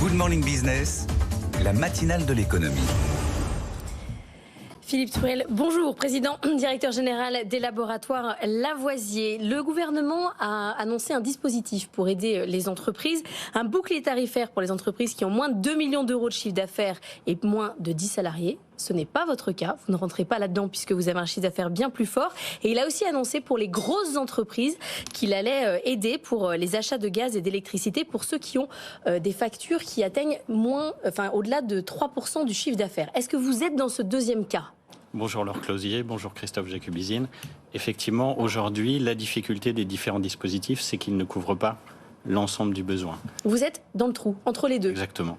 Good Morning Business, la matinale de l'économie. Philippe Tourelle, bonjour, président directeur général des laboratoires Lavoisier. Le gouvernement a annoncé un dispositif pour aider les entreprises, un bouclier tarifaire pour les entreprises qui ont moins de 2 millions d'euros de chiffre d'affaires et moins de 10 salariés. Ce n'est pas votre cas, vous ne rentrez pas là-dedans puisque vous avez un chiffre d'affaires bien plus fort. Et il a aussi annoncé pour les grosses entreprises qu'il allait aider pour les achats de gaz et d'électricité pour ceux qui ont des factures qui atteignent au-delà de 3% du chiffre d'affaires. Est-ce que vous êtes dans ce deuxième cas ? Bonjour Laure Closier, bonjour Christophe Jacubizine. Effectivement, aujourd'hui, la difficulté des différents dispositifs, c'est qu'ils ne couvrent pas l'ensemble du besoin. Vous êtes dans le trou, entre les deux. Exactement.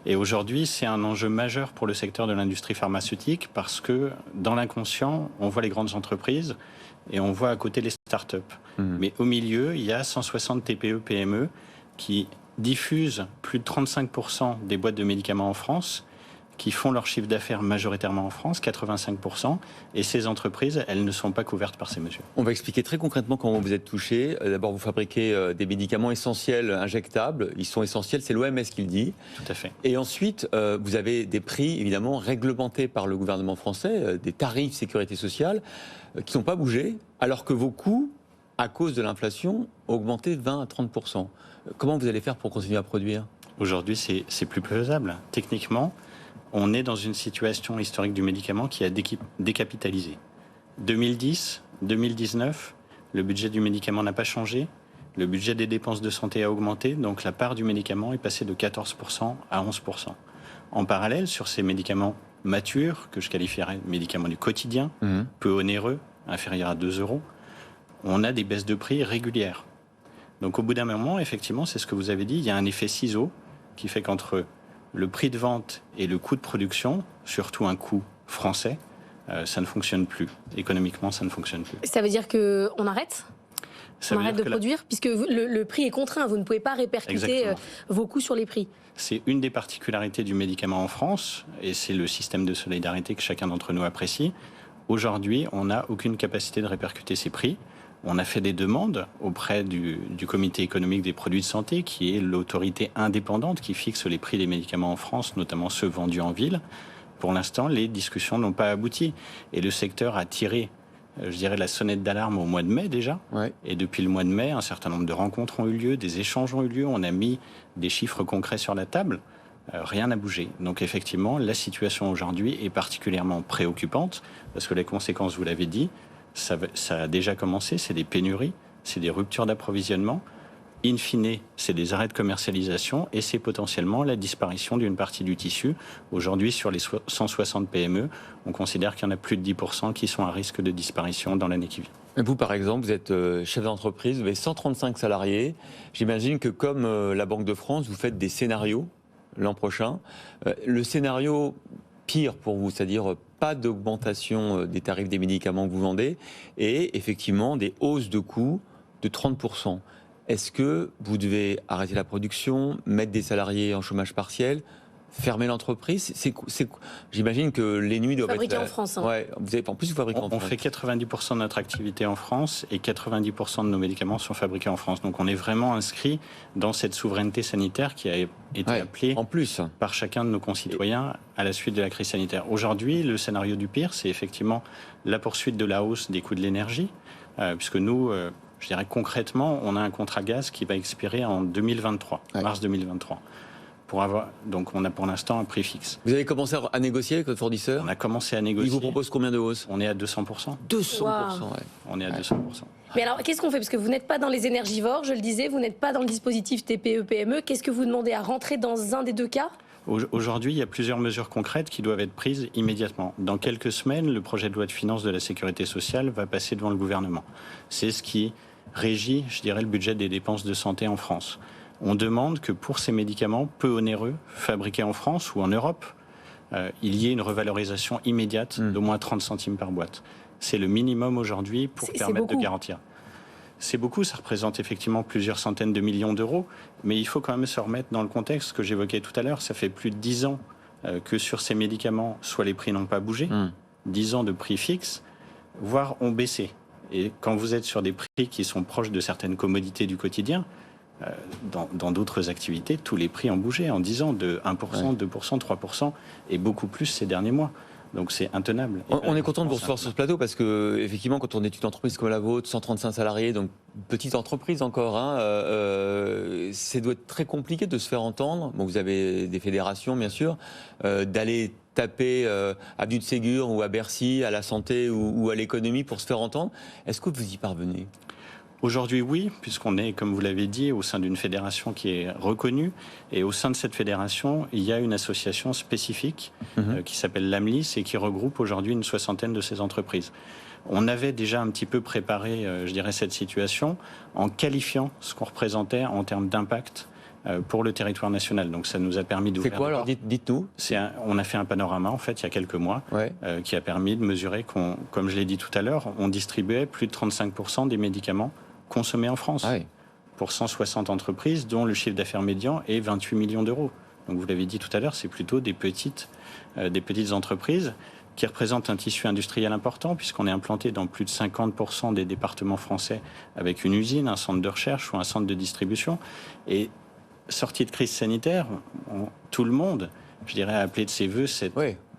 Et aujourd'hui, c'est un enjeu majeur pour le secteur de l'industrie pharmaceutique parce que dans l'inconscient, on voit les grandes entreprises et on voit à côté les start-up. Mais au milieu, il y a 160 TPE, PME qui diffusent plus de 35% des boîtes de médicaments en France, qui font leur chiffre d'affaires majoritairement en France, 85%, et ces entreprises, elles ne sont pas couvertes par ces mesures. On va expliquer très concrètement comment vous êtes touché. D'abord, vous fabriquez des médicaments essentiels, injectables. Ils sont essentiels, c'est l'OMS qui le dit. Tout à fait. Et ensuite, vous avez des prix, évidemment, réglementés par le gouvernement français, des tarifs sécurité sociale, qui n'ont pas bougé, alors que vos coûts, à cause de l'inflation, ont augmenté de 20 à 30%. Comment vous allez faire pour continuer à produire ? Aujourd'hui, c'est plus faisable. Techniquement, on est dans une situation historique du médicament qui a décapitalisé. 2010, 2019, le budget du médicament n'a pas changé, le budget des dépenses de santé a augmenté, donc la part du médicament est passée de 14% à 11%. En parallèle, sur ces médicaments matures, que je qualifierais de médicaments du quotidien, peu onéreux, inférieurs à 2 euros, on a des baisses de prix régulières. Donc au bout d'un moment, effectivement, c'est ce que vous avez dit, il y a un effet ciseau qui fait qu'entre le prix de vente et le coût de production, surtout un coût français, ça ne fonctionne plus. Économiquement, ça ne fonctionne plus. Ça veut dire qu'on arrête ? On arrête de produire ? Puisque le prix est contraint, vous ne pouvez pas répercuter vos coûts sur les prix. C'est une des particularités du médicament en France, et c'est le système de solidarité que chacun d'entre nous apprécie. Aujourd'hui, on n'a aucune capacité de répercuter ces prix. On a fait des demandes auprès du Comité économique des produits de santé, qui est l'autorité indépendante qui fixe les prix des médicaments en France, notamment ceux vendus en ville. Pour l'instant, les discussions n'ont pas abouti. Et le secteur a tiré, je dirais, la sonnette d'alarme au mois de mai déjà. Ouais. Et depuis le mois de mai, un certain nombre de rencontres ont eu lieu, des échanges ont eu lieu. On a mis des chiffres concrets sur la table. Rien n'a bougé. Donc effectivement, la situation aujourd'hui est particulièrement préoccupante, parce que les conséquences, vous l'avez dit, ça a déjà commencé, c'est des pénuries, c'est des ruptures d'approvisionnement. In fine, c'est des arrêts de commercialisation et c'est potentiellement la disparition d'une partie du tissu. Aujourd'hui, sur les 160 PME, on considère qu'il y en a plus de 10% qui sont à risque de disparition dans l'année qui vient. Vous, par exemple, vous êtes chef d'entreprise, vous avez 135 salariés. J'imagine que comme la Banque de France, vous faites des scénarios l'an prochain. Le scénario pire pour vous, c'est-à-dire pas d'augmentation des tarifs des médicaments que vous vendez et effectivement des hausses de coûts de 30%. Est-ce que vous devez arrêter la production, mettre des salariés en chômage partiel, fermer l'entreprise ? J'imagine que les nuits doivent fabriquées en France. Hein. Ouais, en plus, vous fabriquez en France. On fait 90% de notre activité en France et 90% de nos médicaments sont fabriqués en France. Donc on est vraiment inscrit dans cette souveraineté sanitaire qui a été appelée en plus par chacun de nos concitoyens à la suite de la crise sanitaire. Aujourd'hui, le scénario du pire, c'est effectivement la poursuite de la hausse des coûts de l'énergie, puisque nous, je dirais concrètement, on a un contrat gaz qui va expirer en 2023, mars 2023. Donc on a pour l'instant un prix fixe. Vous avez commencé à négocier avec votre fournisseur ? On a commencé à négocier. Il vous propose combien de hausse ? On est à 200%. 200%, wow. On est à 200%. Mais alors, qu'est-ce qu'on fait ? Parce que vous n'êtes pas dans les énergivores, je le disais, vous n'êtes pas dans le dispositif TPE-PME. Qu'est-ce que vous demandez à rentrer dans un des deux cas ? Aujourd'hui, il y a plusieurs mesures concrètes qui doivent être prises immédiatement. Dans quelques semaines, le projet de loi de finances de la Sécurité sociale va passer devant le gouvernement. C'est ce qui régit, je dirais, le budget des dépenses de santé en France. On demande que pour ces médicaments peu onéreux, fabriqués en France ou en Europe, il y ait une revalorisation immédiate d'au moins 30 centimes par boîte. C'est le minimum aujourd'hui pour permettre de garantir. C'est beaucoup, ça représente effectivement plusieurs centaines de millions d'euros, mais il faut quand même se remettre dans le contexte que j'évoquais tout à l'heure. Ça fait plus de 10 ans que sur ces médicaments, soit les prix n'ont pas bougé, 10 ans de prix fixes, voire ont baissé. Et quand vous êtes sur des prix qui sont proches de certaines commodités du quotidien, dans d'autres activités, tous les prix ont bougé en 10 ans, de 1%, 2%, 3%, et beaucoup plus ces derniers mois. Donc c'est intenable. On est content de vous recevoir sur ce plateau parce que effectivement, quand on est une entreprise comme la vôtre, 135 salariés, donc petite entreprise encore, ça doit être très compliqué de se faire entendre. Bon, vous avez des fédérations, bien sûr, d'aller taper avenue de Ségur ou à Bercy, à la santé ou à l'économie pour se faire entendre. Est-ce que vous y parvenez ? Aujourd'hui, oui, puisqu'on est, comme vous l'avez dit, au sein d'une fédération qui est reconnue. Et au sein de cette fédération, il y a une association spécifique qui s'appelle l'AMLIS et qui regroupe aujourd'hui une 60aine de ces entreprises. On avait déjà un petit peu préparé, je dirais, cette situation en qualifiant ce qu'on représentait en termes d'impact pour le territoire national. Donc ça nous a permis d'ouvrir... C'est quoi alors ? Dites-nous. On a fait un panorama, en fait, il y a quelques mois, qui a permis de mesurer comme je l'ai dit tout à l'heure, on distribuait plus de 35% des médicaments consommés en France, pour 160 entreprises, dont le chiffre d'affaires médian est 28 millions d'euros. Donc vous l'avez dit tout à l'heure, c'est plutôt des petites entreprises qui représentent un tissu industriel important, puisqu'on est implanté dans plus de 50% des départements français avec une usine, un centre de recherche ou un centre de distribution. Et sortie de crise sanitaire, tout le monde, je dirais, a appelé de ses voeux cette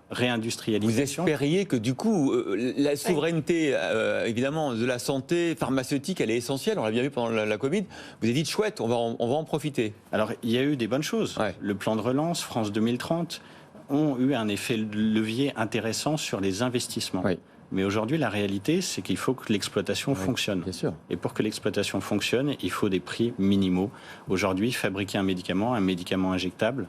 réindustrialisation. Vous espériez que du coup, la souveraineté, évidemment, de la santé pharmaceutique, elle est essentielle. On l'a bien vu pendant la Covid. Vous avez dit, chouette, on va en profiter. Alors, il y a eu des bonnes choses. Le plan de relance, France 2030, ont eu un effet levier intéressant sur les investissements. Mais aujourd'hui, la réalité, c'est qu'il faut que l'exploitation fonctionne. Bien sûr. Et pour que l'exploitation fonctionne, il faut des prix minimaux. Aujourd'hui, fabriquer un médicament injectable,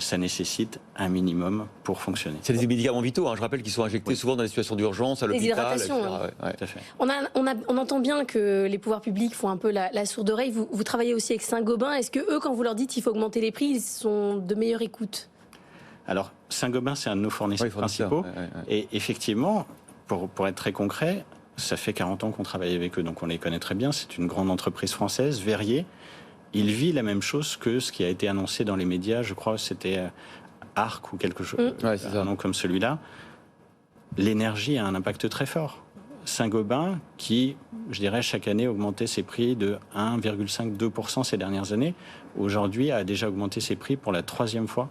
ça nécessite un minimum pour fonctionner. C'est des médicaments vitaux, je rappelle qu'ils sont injectés souvent dans des situations d'urgence, à l'hôpital, etc. Tout à fait. On entend bien que les pouvoirs publics font un peu la sourde oreille. Vous travaillez aussi avec Saint-Gobain. Est-ce que eux, quand vous leur dites qu'il faut augmenter les prix, ils sont de meilleure écoute ? Alors, Saint-Gobain, c'est un de nos fournisseurs principaux. Et effectivement, pour être très concret, ça fait 40 ans qu'on travaille avec eux, donc on les connaît très bien. C'est une grande entreprise française, Verrier. Il vit la même chose que ce qui a été annoncé dans les médias, je crois, c'était Arc ou quelque chose, un nom comme celui-là. L'énergie a un impact très fort. Saint-Gobain, qui, je dirais, chaque année augmentait ses prix de 1,5-2% ces dernières années, aujourd'hui a déjà augmenté ses prix pour la 3e fois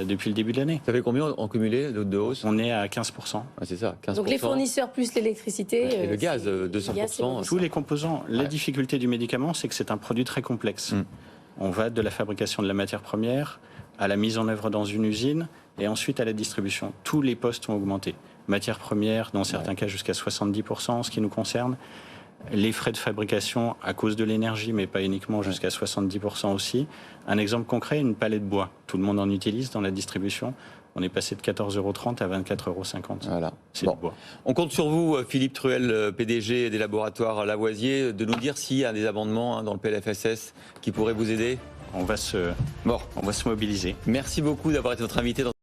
depuis le début de l'année. Ça fait combien en cumulé de hausse ? On est à 15%. C'est ça, 15%. Donc les fournisseurs plus l'électricité. Et le gaz, 200%. Tous les composants. La difficulté du médicament, c'est que c'est un produit très complexe. On va de la fabrication de la matière première à la mise en œuvre dans une usine et ensuite à la distribution. Tous les postes ont augmenté. Matière première, dans certains cas jusqu'à 70% en ce qui nous concerne. Les frais de fabrication à cause de l'énergie, mais pas uniquement, jusqu'à 70% aussi. Un exemple concret, une palette de bois. Tout le monde en utilise dans la distribution. On est passé de 14,30 € à 24,50 €. Voilà. C'est le bois. On compte sur vous, Philippe Truel, PDG des laboratoires Lavoisier, de nous dire s'il y a des amendements dans le PLFSS qui pourraient vous aider. On va se mobiliser. Merci beaucoup d'avoir été notre invité dans